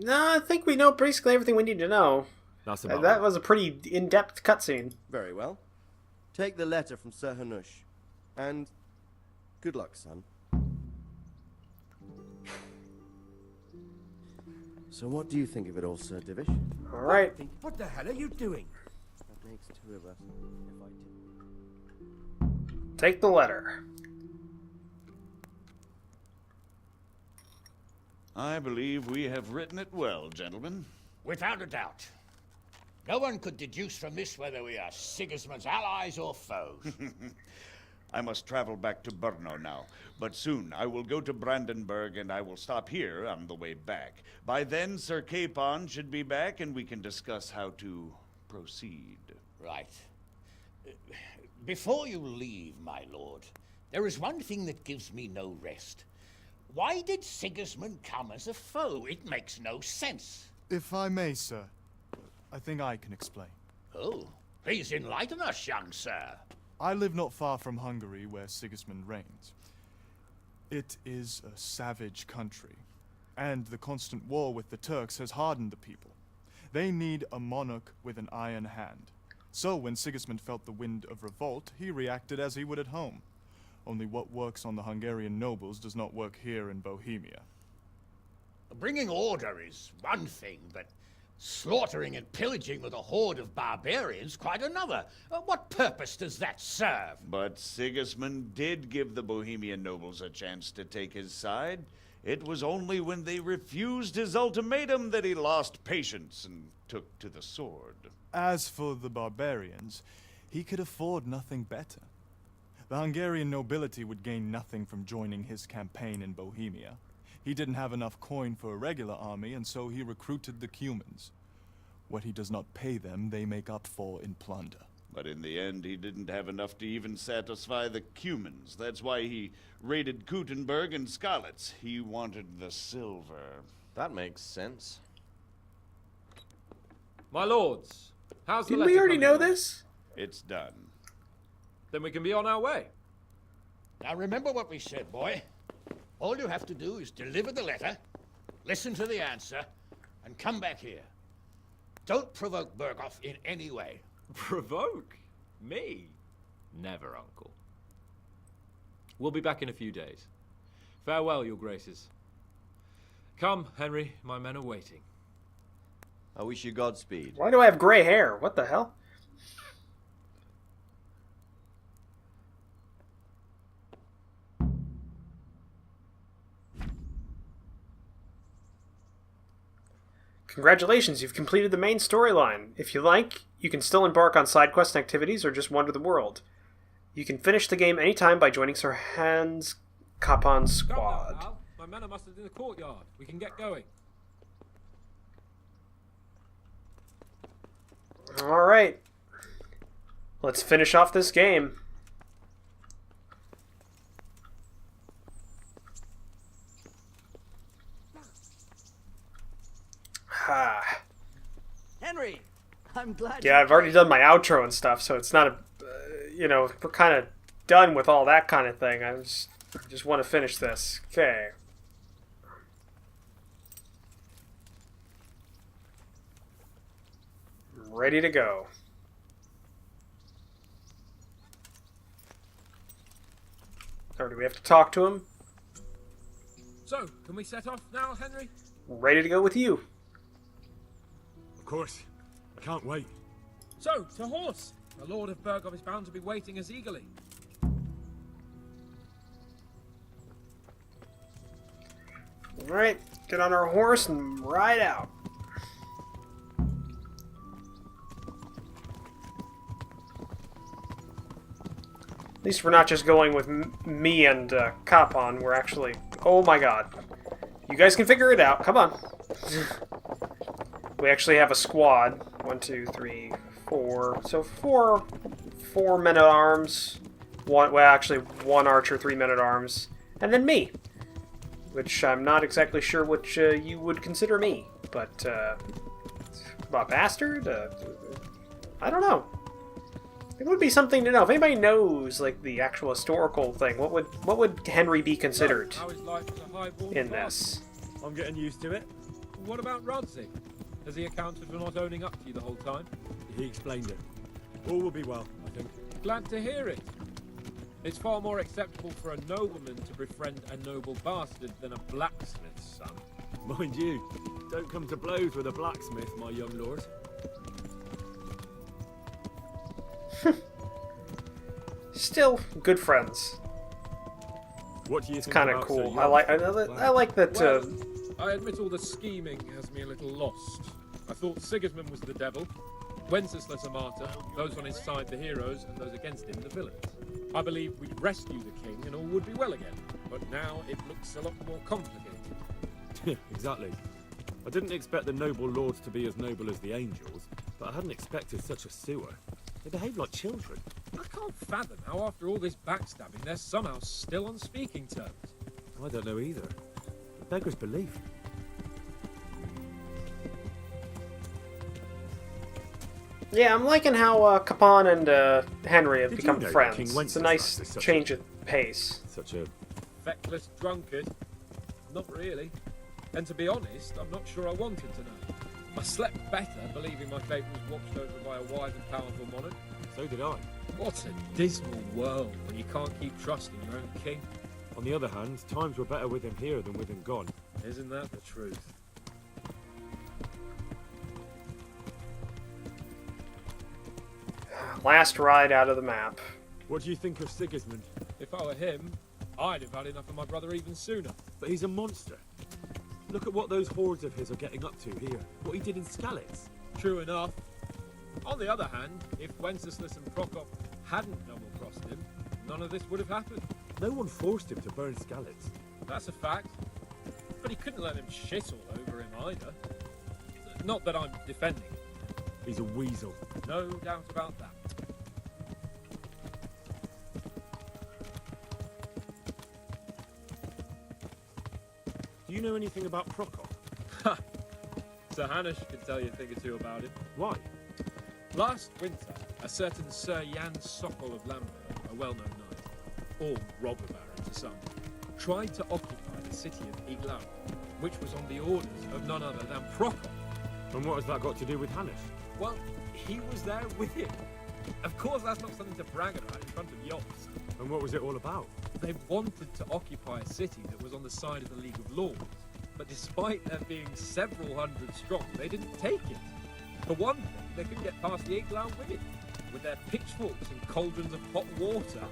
Speaker 1: No, I think we know basically everything we need to know. That was a pretty in-depth cutscene.
Speaker 17: Very well. Take the letter from Sir Hanush. And good luck, son. So what do you think of it all, Sir Divish?
Speaker 1: All right.
Speaker 17: What the hell are you doing? That makes two of us.
Speaker 1: Take the letter.
Speaker 12: I believe we have written it well, gentlemen.
Speaker 4: Without a doubt. No one could deduce from this whether we are Sigismund's allies or foes.
Speaker 12: I must travel back to Brno now, but soon I will go to Brandenburg and I will stop here on the way back. By then, Sir Capon should be back and we can discuss how to proceed.
Speaker 4: Right. Before you leave, my lord, there is one thing that gives me no rest. Why did Sigismund come as a foe? It makes no sense.
Speaker 13: If I may, sir, I think I can explain.
Speaker 4: Oh, please enlighten us, young sir.
Speaker 13: I live not far from Hungary, where Sigismund reigns. It is a savage country, and the constant war with the Turks has hardened the people. They need a monarch with an iron hand. So when Sigismund felt the wind of revolt, he reacted as he would at home. Only what works on the Hungarian nobles does not work here in Bohemia.
Speaker 4: Bringing order is one thing, but slaughtering and pillaging with a horde of barbarians quite another. What purpose does that serve?
Speaker 12: But Sigismund did give the Bohemian nobles a chance to take his side. It was only when they refused his ultimatum that he lost patience and took to the sword.
Speaker 13: As for the barbarians, he could afford nothing better. The Hungarian nobility would gain nothing from joining his campaign in Bohemia. He didn't have enough coin for a regular army, and so he recruited the Cumans. What he does not pay them, they make up for in plunder.
Speaker 12: But in the end, he didn't have enough to even satisfy the Cumans. That's why he raided Kuttenberg and Skalitz. He wanted the silver.
Speaker 18: That makes sense.
Speaker 5: My lords, how's the
Speaker 1: Didn't
Speaker 5: letter
Speaker 1: we already
Speaker 5: coming
Speaker 1: know
Speaker 5: along?
Speaker 1: this?
Speaker 12: It's done.
Speaker 5: Then we can be on our way.
Speaker 4: Now remember what we said, boy. All you have to do is deliver the letter, listen to the answer, and come back here. Don't provoke Berghoff in any way.
Speaker 5: Provoke? Me? Never, Uncle. We'll be back in a few days. Farewell, your graces. Come, Henry, my men are waiting.
Speaker 7: I wish you Godspeed.
Speaker 1: Why do I have gray hair? What the hell? Congratulations, you've completed the main storyline. If you like, you can still embark on side quest activities or just wander the world. You can finish the game anytime by joining Sir Hans Capon's squad.
Speaker 5: Come now, Al. My men are mustered in the courtyard. We can get going.
Speaker 1: Alright. Let's finish off this game.
Speaker 11: Henry, I'm glad.
Speaker 1: Yeah, I've already done my outro and stuff, so it's not a, you know, we're kind of done with all that kind of thing. I just want to finish this. Okay. Ready to go. Or do we have to talk to him?
Speaker 5: So, can we set off now, Henry?
Speaker 1: Ready to go with you.
Speaker 2: Of course. I can't wait.
Speaker 5: So, to horse! The Lord of Berghoff is bound to be waiting as eagerly.
Speaker 1: Alright, get on our horse and ride out. At least we're not just going with me and Capon. We're actually... Oh my god. You guys can figure it out. Come on. We actually have a squad. 1, 2, 3, 4. So four men-at-arms. Well, actually, 1 archer, 3 men-at-arms. And then me. Which I'm not exactly sure which you would consider me. But, a bastard? I don't know. It would be something to know. If anybody knows, like, the actual historical thing, what would Henry be considered
Speaker 5: How is life as a highborn
Speaker 1: in
Speaker 5: bard?
Speaker 1: this?
Speaker 2: I'm getting used to it.
Speaker 5: What about Rodzig? Has he accounted for not owning up to you the whole time?
Speaker 2: He explained it. All will be well, I think.
Speaker 5: Glad to hear it. It's far more acceptable for a nobleman to befriend a noble bastard than a blacksmith's son.
Speaker 2: Mind you, don't come to blows with a blacksmith, my young lord.
Speaker 1: Still good friends.
Speaker 2: What do you
Speaker 1: It's
Speaker 2: think
Speaker 1: kind of
Speaker 2: about
Speaker 1: cool.
Speaker 2: Sir
Speaker 1: I like that.
Speaker 5: Well, I admit all the scheming has me a little lost. I thought Sigismund was the devil, Wenceslas a martyr, those on his side the heroes, and those against him the villains. I believe we'd rescue the king and all would be well again, but now it looks a lot more complicated.
Speaker 8: Exactly. I didn't expect the noble lords to be as noble as the angels, but I hadn't expected such a sewer. They behave like children.
Speaker 5: I can't fathom how after all this backstabbing they're somehow still on speaking terms.
Speaker 8: I don't know either. The beggar's belief.
Speaker 1: Yeah, I'm liking how Capon and Henry have
Speaker 8: Did
Speaker 1: become
Speaker 8: you know
Speaker 1: friends.
Speaker 8: King
Speaker 1: It's a
Speaker 8: Wenceslas
Speaker 1: nice
Speaker 8: is such
Speaker 1: change of pace.
Speaker 8: Such a...
Speaker 5: Feckless drunkard? Not really. And to be honest, I'm not sure I wanted to know. I slept better believing my fate was watched over by a wise and powerful monarch.
Speaker 8: So did I.
Speaker 5: What a dismal world when you can't keep trusting your own king.
Speaker 8: On the other hand, times were better with him here than with him gone.
Speaker 5: Isn't that the truth?
Speaker 1: Last ride out of the map.
Speaker 8: What do you think of Sigismund?
Speaker 5: If I were him, I'd have had enough of my brother even sooner.
Speaker 8: But he's a monster. Look at what those hordes of his are getting up to here. What he did in Skalitz.
Speaker 5: True enough. On the other hand, if Wenceslas and Prokop hadn't double-crossed him, none of this would have happened.
Speaker 8: No one forced him to burn Skalitz.
Speaker 5: That's a fact. But he couldn't let them shit all over him either. Not that I'm defending him.
Speaker 8: He's a weasel.
Speaker 5: No doubt about that.
Speaker 8: Do you know anything about Prokop?
Speaker 5: Sir Hanush can tell you a thing or two about him.
Speaker 8: Why?
Speaker 5: Last winter, a certain Sir Jan Sokol of Lambert, a well-known knight, or robber baron to some, tried to occupy the city of Iglau, which was on the orders of none other than Prokop.
Speaker 8: And what has that got to do with Hanush?
Speaker 5: Well, he was there with him. Of course, that's not something to brag about in front of yachts.
Speaker 8: And what was it all about?
Speaker 5: They wanted to occupy a city that was on the side of the League of Lords, but despite there being several hundred strong, they didn't take it. For one thing, they couldn't get past the Iglau women, with their pitchforks and cauldrons of hot water.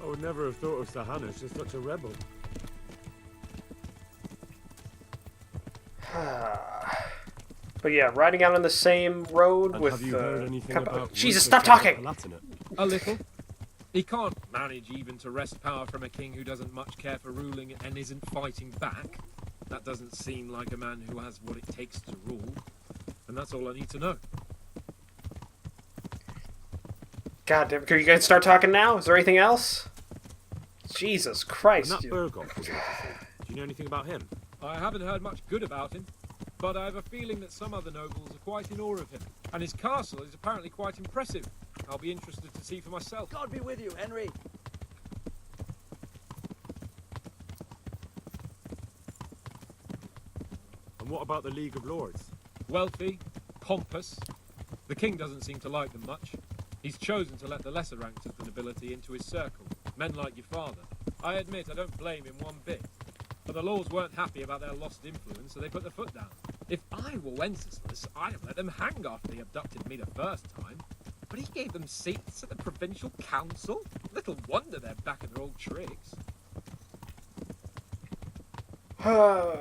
Speaker 8: I would never have thought of Sir Hanush as such a rebel.
Speaker 1: But yeah, riding out on the same road
Speaker 8: And
Speaker 1: with...
Speaker 8: have you heard anything about
Speaker 1: Jesus,
Speaker 8: Wenceslas
Speaker 1: stop talking!
Speaker 8: Palatinate?
Speaker 5: A little. He can't manage even to wrest power from a king who doesn't much care for ruling and isn't fighting back. That doesn't seem like a man who has what it takes to rule. And that's all I need to know.
Speaker 1: God damn, can you guys start talking now? Is there anything else? Jesus Christ.
Speaker 8: And that Burgos was interesting. Do you know anything about him?
Speaker 5: I haven't heard much good about him, but I have a feeling that some other nobles are quite in awe of him. And his castle is apparently quite impressive. I'll be interested to see for myself.
Speaker 17: God be with you, Henry.
Speaker 8: And what about the League of Lords?
Speaker 5: Wealthy, pompous. The king doesn't seem to like them much. He's chosen to let the lesser ranks of the nobility into his circle, men like your father. I admit I don't blame him one bit. But the lords weren't happy about their lost influence, so they put their foot down. If I were Wenceslas, I'd have let them hang after they abducted me the first time. But he gave them seats at the provincial council. Little wonder they're back in their old tricks.
Speaker 1: Are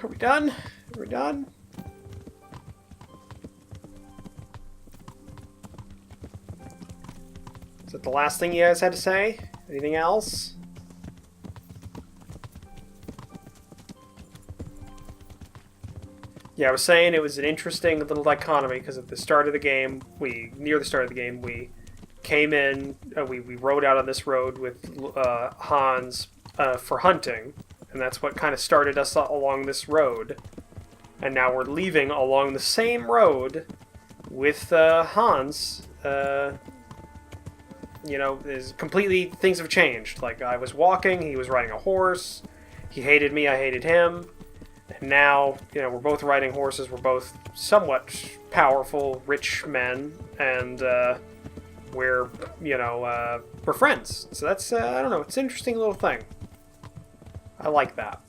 Speaker 1: we done? Are we done? Is that the last thing you guys had to say? Anything else? Yeah, I was saying it was an interesting little dichotomy because at the start of the game, near the start of the game, we came in, we rode out on this road with Hans for hunting, and that's what kind of started us along this road. And now we're leaving along the same road with Hans. You know, things have changed. Like, I was walking, he was riding a horse, he hated me, I hated him. And now, you know, we're both riding horses, we're both somewhat powerful, rich men, and we're friends. So that's, I don't know, it's an interesting little thing. I like that.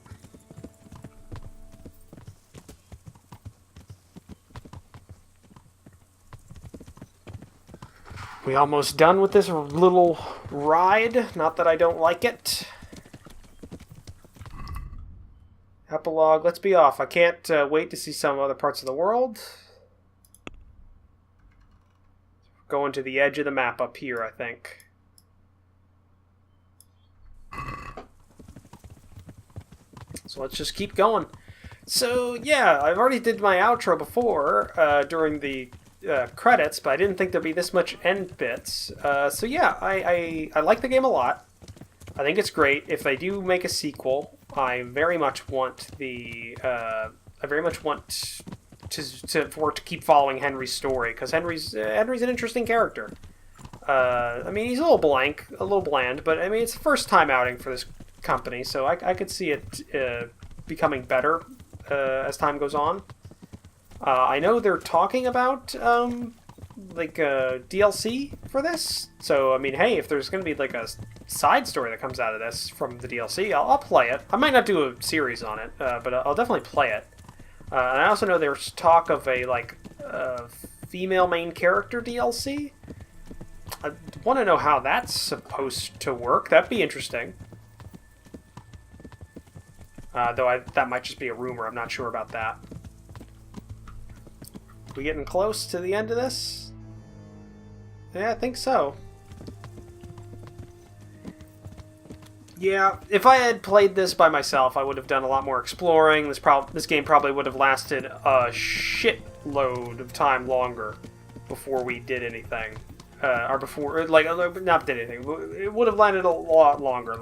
Speaker 1: We almost done with this little ride. Not that I don't like it. Epilogue. dialogue. Let's be off. I can't wait to see some other parts of the world. Going to the edge of the map up here, I think. So let's just keep going. So yeah, I've already did my outro before during the credits, but I didn't think there'd be this much end bits. So yeah, I like the game a lot. I think it's great. If they do make a sequel, I very much want the for it to keep following Henry's story, because Henry's an interesting character. I mean, he's a little bland, but I mean, it's the first time outing for this company, so I could see it becoming better as time goes on. I know they're talking about DLC for this, so I mean, hey, if there's going to be like a side story that comes out of this from the DLC, I'll play it. I might not do a series on it, but I'll definitely play it. And I also know there's talk of a female main character DLC. I want to know how that's supposed to work. That'd be interesting. Though that might just be a rumor. I'm not sure about that. We getting close to the end of this? Yeah, I think so. Yeah, if I had played this by myself, I would have done a lot more exploring. This game probably would have lasted a shitload of time longer before we did anything. Not did anything. It would have landed a lot longer.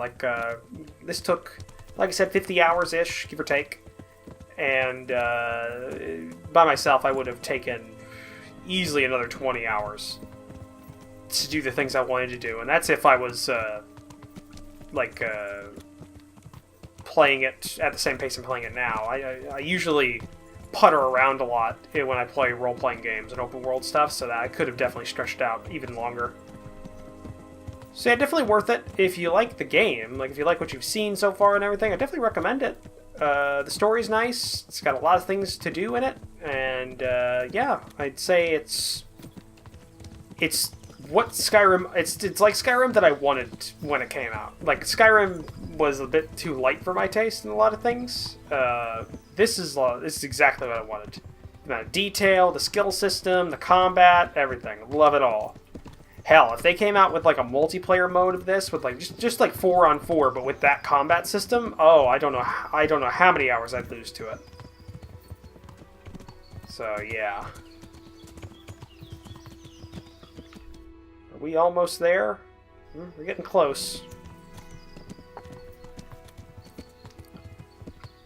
Speaker 1: This took, like I said, 50 hours-ish, give or take. And by myself, I would have taken easily another 20 hours to do the things I wanted to do. And that's if I was, playing it at the same pace I'm playing it now. I usually putter around a lot when I play role-playing games and open-world stuff, so that I could have definitely stretched out even longer. So yeah, definitely worth it if you like the game. Like, if you like what you've seen so far and everything, I definitely recommend it. The story's nice. It's got a lot of things to do in it, and yeah, I'd say it's what Skyrim. It's like Skyrim that I wanted when it came out. Like, Skyrim was a bit too light for my taste in a lot of things. This is exactly what I wanted. The amount of detail, the skill system, the combat, everything. Love it all. Hell, if they came out with like a multiplayer mode of this, with like just like 4-on-4, but with that combat system, oh, I don't know how many hours I'd lose to it. So yeah. Are we almost there? We're getting close.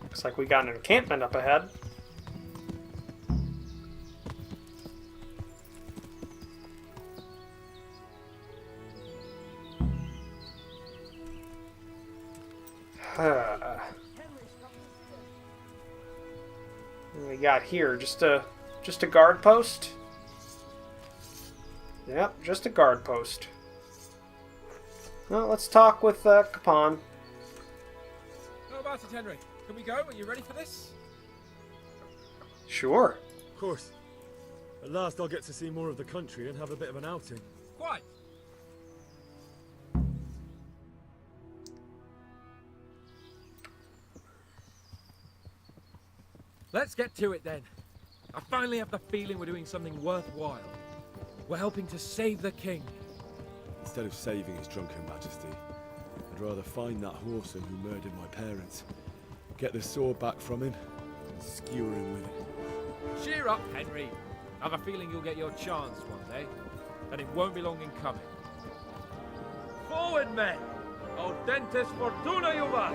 Speaker 1: Looks like we got an encampment up ahead. What we got here? Just a guard post? Yep, just a guard post. Well, let's talk with Capon.
Speaker 5: How about it, Henry? Can we go? Are you ready for this?
Speaker 1: Sure.
Speaker 8: Of course. At last I'll get to see more of the country and have a bit of an outing.
Speaker 5: Quite. Let's get to it then. I finally have the feeling we're doing something worthwhile. We're helping to save the king.
Speaker 8: Instead of saving his drunken majesty, I'd rather find that whoreson who murdered my parents, get the sword back from him, and skewer him with it.
Speaker 5: Cheer up, Henry. I have a feeling you'll get your chance one day, and it won't be long in coming. Forward, men! Audentes fortuna juvat!